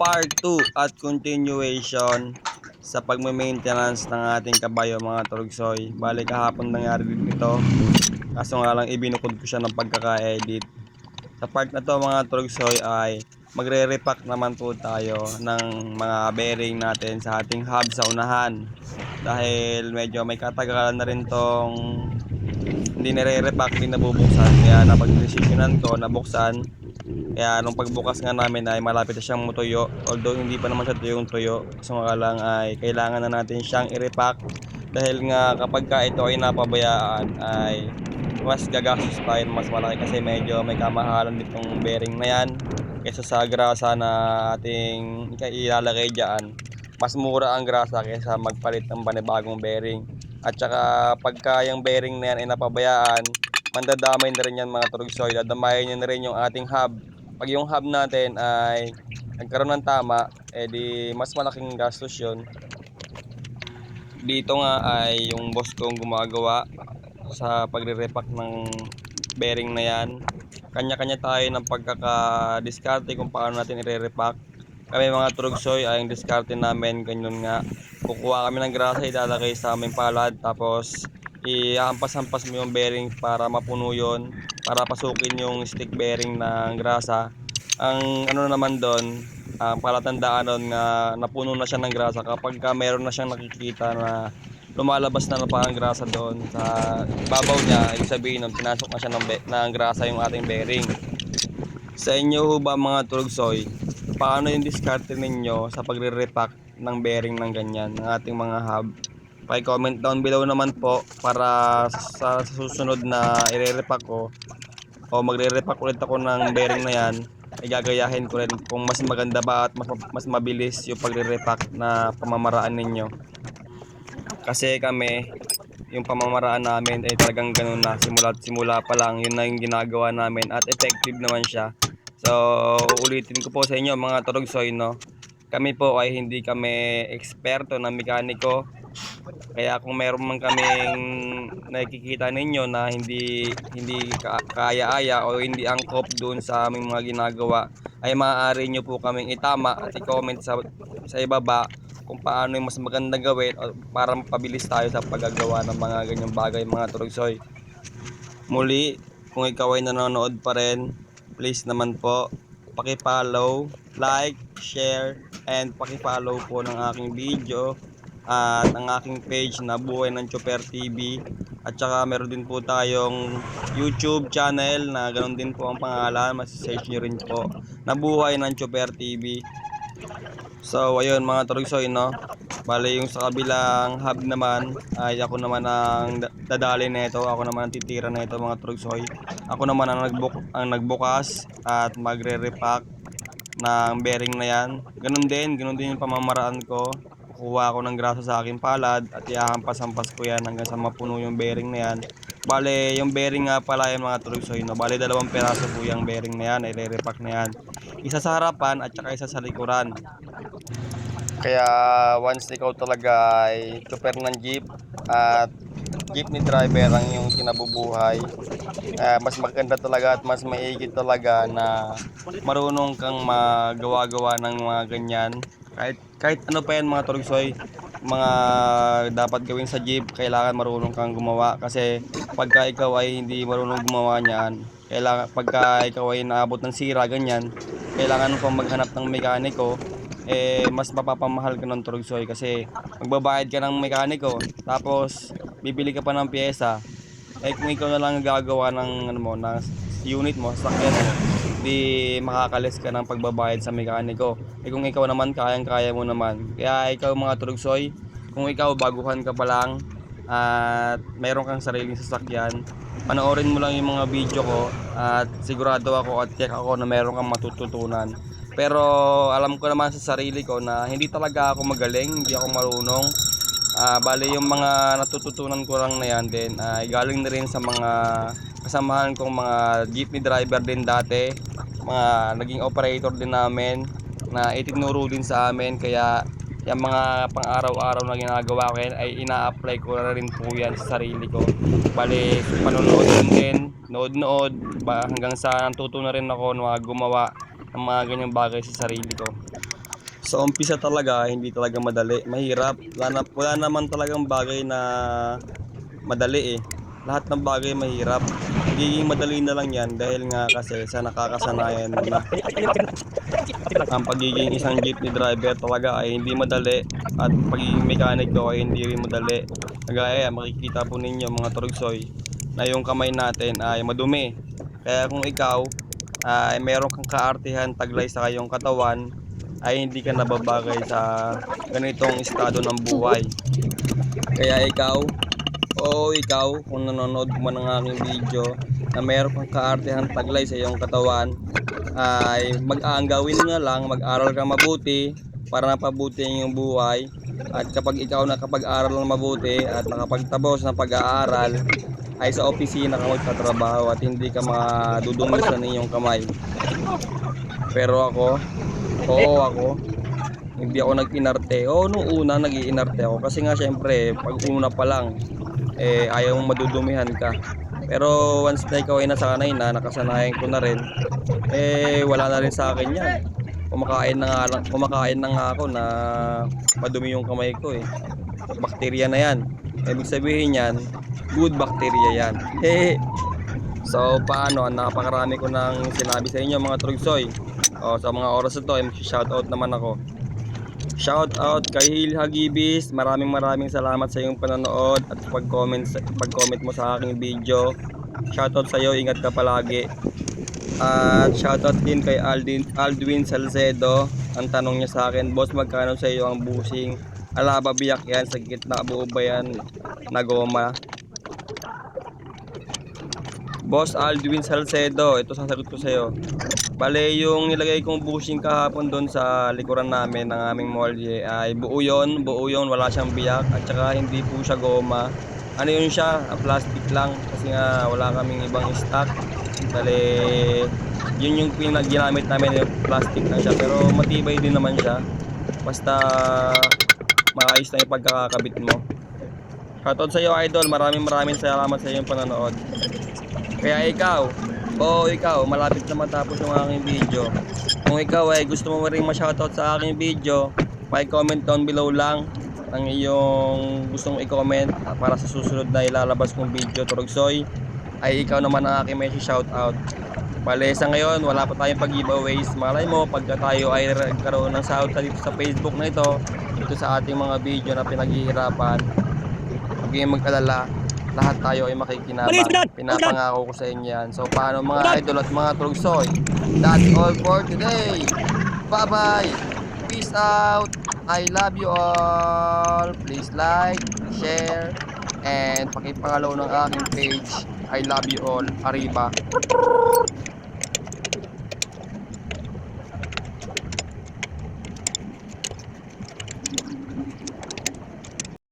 part 2 at continuation sa pagme-maintenance ng ating kabayo mga turugsoy. Bali kahapon nangyari din ito, kaso nga lang ibinukod ko siya ng pagkaka-edit. Sa part na to mga turugsoy ay magre-repack naman po tayo ng mga bearing natin sa ating hub sa unahan. Dahil medyo may katagalan na rin tong hindi nare-repack, hindi nabubuksan. Kaya napag-desisyonan ko na buksan. Kaya nung pagbukas nga namin ay malapit na siyang matuyo. Although hindi pa naman siya tuyong-tuyo. So nga lang ay kailangan na natin siyang i-repack. Dahil nga kapag ka ito ay napabayaan ay mas gagastos tayo mas malaki kasi medyo may kamahalan ditong bearing na yan. Kaysa sa grasa na ating ilalagay dyan. Mas mura ang grasa kaysa magpalit ng panibagong bearing. At saka pagka yung bearing na yan ay napabayaan, mandadamay na rin yan mga turugsoy. Dadamayin nyo na rin yung ating hub. Pag yung hub natin ay nagkaroon ng tama, edi mas malaking gastos yun. Dito nga ay yung boss kong gumagawa sa pagre-repack ng bearing na yan. Kanya-kanya tayo ng pagkaka-diskarte kung paano natin i-repack. Kami mga turugsoy ay yung diskarte namin ganyan nga. Kukuha kami ng grasa, ilalagay sa aming palad, tapos ihampas-hampas mo yung bearing para mapuno yun, para pasukin yung stick bearing ng grasa. Ang ano naman doon, ang palatandaan doon nga napuno na siya ng grasa kapag ka mayroon na siyang nakikita na lumalabas na parang grasa doon sa babaw niya, ibig sabihin nun pinasok na siya ng grasa yung ating bearing. Sa inyo ho ba mga turugsoy, paano yung diskarte ninyo sa pagre-repack ng bearing ng ganyan, ng ating mga hub? Paki-comment down below naman po para sa susunod na i-repack ko o magre-repack ulit ako ng bearing na yan, ay gagayahin ko rin kung mas maganda ba at mas mabilis yung pagre-repack na pamamaraan ninyo. Kasi kami, yung pamamaraan namin ay talagang ganun na, simula pa lang yun na yung ginagawa namin at effective naman siya. So uulitin ko po sa inyo mga turugsoy, no, kami po ay hindi kami eksperto na mekaniko. Kaya kung meron man kaming nakikita ninyo na hindi kaya-aya o hindi angkop doon sa aming mga ginagawa, ay maaari nyo po kaming itama at i-comment sa ibaba kung paano yung mas maganda gawin o para mapabilis tayo sa paggagawa ng mga ganyang bagay mga turugsoy. Muli, kung ikaw ay nanonood pa rin, please naman po paki-follow, like, share, and paki-follow po ng aking video at ang aking page na Buhay ng Chopper TV. At saka meron din po tayong YouTube channel na ganoon din po ang pangalan, masisearch nyo rin po na Buhay ng Chopper TV. So ayun mga turugsoy, no, bali yung sa kabilang hub naman ay ako naman ang dadali nito, ako naman ang titira nito mga turugsoy. Ako naman ang nagbukas at magre-repack ng bearing na yan. Ganun din yung pamamaraan ko. Kukuha ako ng grasa sa aking palad at ihahampas-hampas ko yan hanggang sa mapuno yung bearing na yan. Bale, yung bearing nga pala yung mga turugsoy, no, bale 2 piraso po yung bearing na yan, i-repack na yan. Isa sa harapan at saka isa sa likuran. Kaya once ikaw talaga ay chopper ng jeep at jeepney driver ang yung kinabubuhay, mas maganda talaga at mas maigi talaga na marunong kang magawa-gawa ng mga ganyan. Kahit ano pa yan mga turugsoy, mga dapat gawin sa jeep, kailangan marunong kang gumawa. Kasi pagka ikaw ay hindi marunong gumawa niyan, pagka ikaw ay naabot ng sira ganyan, kailangan mo pang maghanap ng mekaniko, mas mapapamahal ka ng turugsoy kasi magbabayad ka ng mekaniko tapos bibili ka pa ng pyesa. Kung ikaw na lang gagawa ng ng unit mo, sakyan mo, di makakalis ka ng pagbabayad sa mekaniko. Kung ikaw naman kayang-kaya mo naman. Kaya ikaw mga turugsoy, kung ikaw baguhan ka pa lang at mayroon kang sariling sasakyan, panoorin mo lang yung mga video ko at sigurado ako at check ako na mayroon kang matututunan. Pero alam ko naman sa sarili ko na hindi talaga ako magaling, hindi ako marunong. Bali yung mga natututunan ko lang na yan din ay galing na rin sa mga kasamahan kong mga jeepney driver din dati, mga naging operator din namin na itinuro din sa amin. Kaya yung mga pang araw-araw na ginagawa ko yan ay ina-apply ko na rin po yan sa sarili ko. Bali panonood din, nood hanggang sa natuto na rin ako na gumawa ng mga ganyang bagay sa sarili ko. Sa umpisa talaga, hindi talaga madali, mahirap. Wala naman talagang bagay na madali eh. Lahat ng bagay mahirap. Magiging madali na lang yan dahil nga kasi sa nakakasanayan mo na. Ang pagiging isang jeepney driver talaga ay hindi madali at pagiging mekaniko ay hindi rin madali. Kagaya makikita po ninyo mga turugsoy na yung kamay natin ay madumi. Kaya kung ikaw ay meron kang kaartihan taglay sa kayong katawan ay hindi ka nababagay sa ganitong estado ng buhay. Kaya ikaw kung nanonood man ng aking video na meron kang kaartihan taglay sa iyong katawan ay mag-aangawin nga lang, mag-aral ka mabuti para mapabuti ang iyong buhay. At kapag ikaw nakapag-aral ng mabuti at nakapagtapos ng pag-aaral ay sa opisina ka magtatrabaho at hindi ka madudumi sa iyong kamay. Pero ako, hindi ako nag-inarte. Nung una nag-iinarte ako kasi nga syempre pag una pa lang ayaw mong madudumihan ka. Pero once na ikaw ay nasanay na, nakasanayan ko na rin, wala na rin sa akin yan. Kumakain na nga ako na madumi yung kamay ko eh. Bakterya na yan. Ibig sabihin yan, good bacteria yan. So paano, napakarami ko nang sinabi sa inyo mga trugsoy. Sa mga oras na to ay mag-shoutout naman ako. Shoutout kay Hil Hagibis, maraming salamat sa iyong panonood at pag-comment mo sa aking video. Shoutout sa iyo, ingat ka palagi. At shoutout din kay Aldwin Salcedo. Ang tanong niya sa akin, boss, magkano sa iyo ang busing? Alaba biyak yan, sa gitna buo ba yan na goma? Boss Aldwin Salcedo, ito sasagot ko sa iyo. Bale, yung nilagay kong bushing kahapon doon sa likuran namin ng aming molye ay buo yun, wala siyang biyak at saka hindi po siya goma. Ano yun siya? Plastic lang kasi nga wala kaming ibang stock. Bale, yun yung ginamit namin, yung plastic lang siya pero matibay din naman siya. Basta maayos na yung pagkakakabit mo. Shoutout sa iyo idol, maraming salamat sa iyong panonood. Kaya ikaw, malapit na matapos yung aking video. Kung ikaw ay gusto mo ring ma-shoutout sa aking video, comment down below lang ang iyong gustong i-comment para sa susunod na ilalabas kong video turugsoy ay ikaw naman ang aking may shoutout. Bale, sa ngayon wala pa tayong pag-giveaways. Malay mo pagka tayo ay nagkaroon ng sahod dito sa Facebook na ito sa ating mga video na pinaghihirapan, huwag kayong mag-alala, lahat tayo ay makikinabang. Pinapangako ko sa inyo yan. So paano mga idol at mga trugsoy, that's all for today. Bye bye, peace out, I love you all. Please like, share, and pakipangalaw ng aking page. I love you all. Arriba.